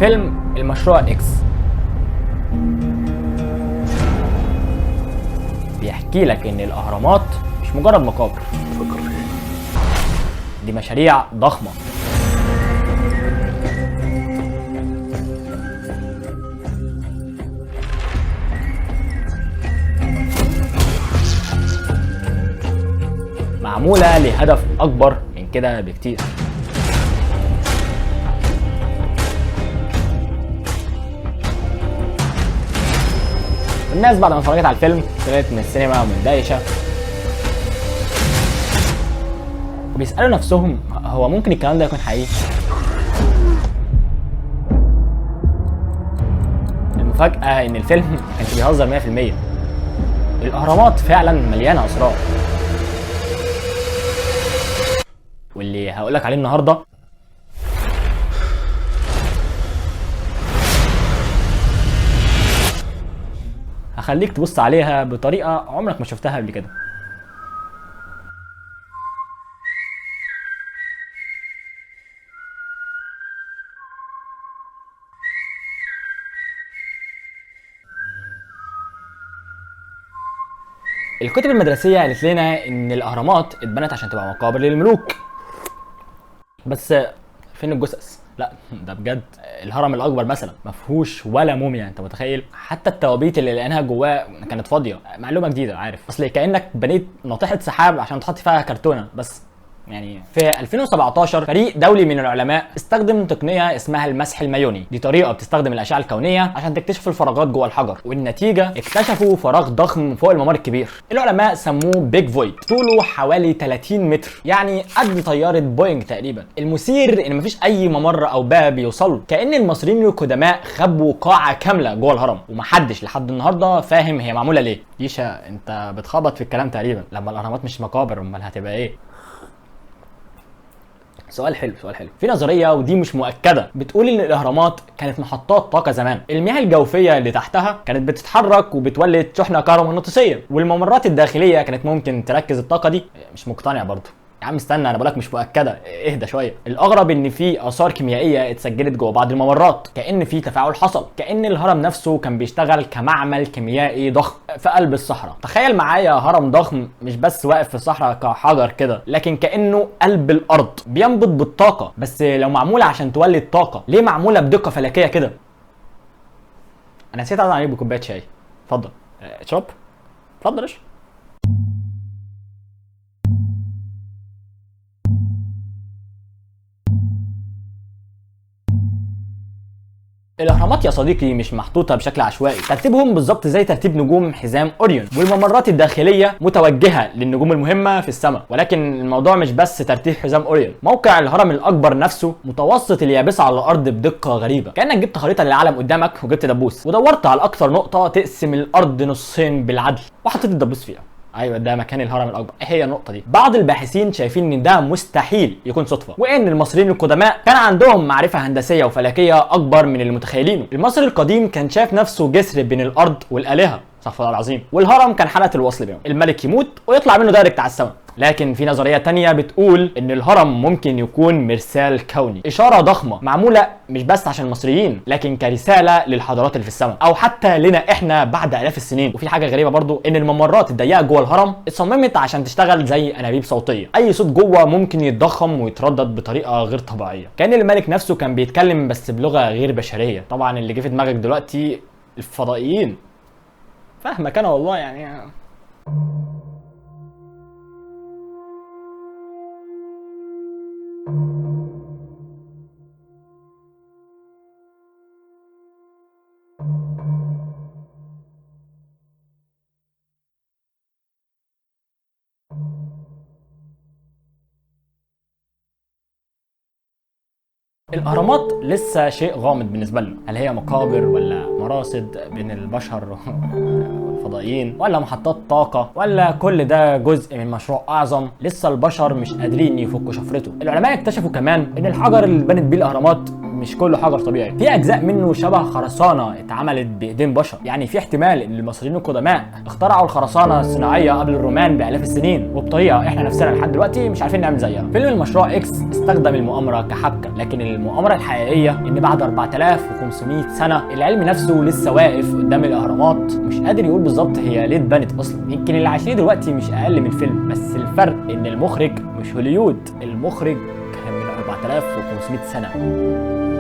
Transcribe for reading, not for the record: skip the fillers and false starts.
فيلم المشروع اكس بيحكي لك ان الاهرامات مش مجرد مقابر، دي مشاريع ضخمه معموله لهدف اكبر من كده بكتير. الناس بعد ما اتفرجت على الفيلم طلعت من السينما مندهشه وبيسالوا نفسهم هو ممكن الكلام ده يكون حقيقي؟ المفاجاه ان الفيلم ما كانش بيهزر 100%. الاهرامات فعلا مليانه اسرار، واللي هقولك عليه النهارده هخليك تبص عليها بطريقه عمرك ما شفتها قبل كده. الكتب المدرسيه قالت لنا ان الاهرامات اتبنت عشان تبقى مقابر للملوك، بس فين الجثث؟ لا ده بجد الهرم الاكبر مثلا ما فيهوش ولا موميا، انت متخيل؟ حتى التوابيت اللي لقيناها جواه كانت فاضيه. معلومه جديده عارف، اصل كانك بنيت ناطحه سحاب عشان تحط فيها كرتونه بس. يعني في 2017 فريق دولي من العلماء استخدم تقنيه اسمها المسح المايوني. دي طريقه بتستخدم الاشعه الكونيه عشان تكتشف الفراغات جوه الحجر، والنتيجه اكتشفوا فراغ ضخم فوق الممر الكبير. العلماء سموه بيج فويد، طوله حوالي 30 متر، يعني قد طياره بوينج تقريبا. المثير ان مفيش اي ممر او باب يوصل، كأن المصريين القدماء خبوا قاعه كامله جوه الهرم ومحدش لحد النهارده فاهم هي معموله ليه. يشا انت بتخبط في الكلام تقريبا، لما الاهرامات مش مقابر امال هتبقى ايه؟ سؤال حلو. في نظريه ودي مش مؤكده بتقول ان الاهرامات كانت محطات طاقه زمان. المياه الجوفيه اللي تحتها كانت بتتحرك وبتولد شحنه كهرومغناطيسيه، والممرات الداخليه كانت ممكن تركز الطاقه دي. مش مقتنع برضه يا عم، استنى انا بقولك مش مؤكده، اهدى شويه. الاغرب ان في اثار كيميائيه اتسجلت جوه بعض الممرات، كأن في تفاعل حصل، كأن الهرم نفسه كان بيشتغل كمعمل كيميائي ضخم في قلب الصحراء. تخيل معايا هرم ضخم مش بس واقف في الصحراء كحجر كده، لكن كأنه قلب الارض بينبض بالطاقه. بس لو معموله عشان تولد طاقه، ليه معموله بدقه فلكيه كده؟ انا نسيت اعزم عليك بكوبايه شاي. اتفضل اشرب، اتفضل اشرب. الاهرامات يا صديقي مش محطوطه بشكل عشوائي، ترتيبهم بالظبط زي ترتيب نجوم حزام اوريون، والممرات الداخليه متوجهه للنجوم المهمه في السماء. ولكن الموضوع مش بس ترتيب حزام اوريون، موقع الهرم الاكبر نفسه متوسط اليابسه على الارض بدقه غريبه، كانك جبت خريطه للعالم قدامك وجبت دبوس ودورت على اكثر نقطه تقسم الارض نصين بالعدل وحطيت الدبوس فيها. ايوه ده مكان الهرم الاكبر، ايه هي النقطه دي؟ بعض الباحثين شايفين ان ده مستحيل يكون صدفه، وان المصريين القدماء كان عندهم معرفه هندسيه وفلكيه اكبر من اللي متخيلينه. المصري القديم كان شايف نفسه جسر بين الارض والالهه، استغفر الله العظيم، والهرم كان حلقه الوصل بينهم. الملك يموت ويطلع منه دايركت على السماء. لكن في نظريه تانية بتقول ان الهرم ممكن يكون مرسال كوني، اشاره ضخمه معموله مش بس عشان المصريين، لكن كرساله للحضارات اللي في السماء، او حتى لنا احنا بعد الاف السنين. وفي حاجه غريبه برضو، ان الممرات الضيقه جوه الهرم اتصممت عشان تشتغل زي انابيب صوتيه، اي صوت جوه ممكن يتضخم ويتردد بطريقه غير طبيعيه، كان الملك نفسه كان بيتكلم بس بلغه غير بشريه. طبعا اللي جه في دماغك دلوقتي الفضائيين، فاهمك انا والله يعني. الاهرامات لسه شيء غامض بالنسبه لنا، هل هي مقابر ولا مراصد بين البشر والفضائيين، ولا محطات طاقه، ولا كل ده جزء من مشروع اعظم لسه البشر مش قادرين يفكوا شفرته؟ العلماء اكتشفوا كمان ان الحجر اللي اتبنت بيه الاهرامات مش كله حجر طبيعي، في اجزاء منه شبه خرسانه اتعملت بايدين بشر، يعني في احتمال ان المصريين القدماء اخترعوا الخرسانه الصناعيه قبل الرومان بالاف السنين وبطريقه احنا نفسنا لحد دلوقتي مش عارفين نعمل زيها. فيلم المشروع اكس استخدم المؤامره كحبكه، لكن المؤامره الحقيقيه ان بعد 4500 سنه العلم نفسه لسه واقف قدام الاهرامات ومش قادر يقول بالظبط هي ليه اتبنت اصلا. يمكن اللي عايشين دلوقتي مش اقل من الفيلم، بس الفرق ان المخرج مش هوليود، المخرج كان من 4500 سنه.